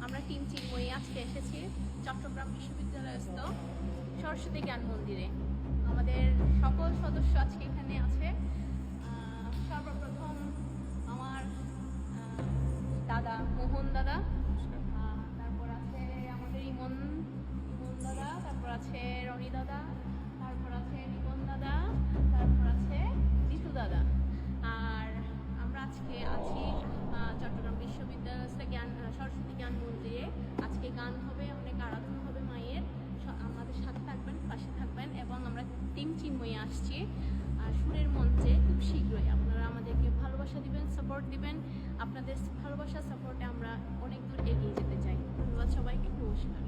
আমরা টিম চিন্ময়ী আজকে এসেছি চট্টগ্রাম বিশ্ববিদ্যালয়স্থ সরস্বতী জ্ঞান মন্দিরে। আমাদের সকল সদস্য আজকে এখানে আছে। সর্বপ্রথম আমার দাদা মোহন দাদা, তারপর আছে আমাদের ইমন দাদা, তারপর আছে রনি দাদা, তারপর আছে রিপন দাদা, তারপর আছে জিতু দাদা। আর আমরা আজকে আছি চট্টগ্রাম বিশ্ববিদ্যালয়স্থ সরস্বতী জ্ঞান মন্দিরে। আজকে গান হবে, অনেক আরাধনা হবে মায়ের। আমাদের সাথে থাকবেন, পাশে থাকবেন। এবং আমরা টিম চিন্ময়ী আসছি সুরের মঞ্চে খুব শীঘ্রই। আপনারা আমাদেরকে ভালোবাসা দিবেন, সাপোর্ট দিবেন। আপনাদের ভালোবাসা সাপোর্টে আমরা অনেক দূর এগিয়ে যেতে চাই। ধন্যবাদ সবাইকে, নমস্কার।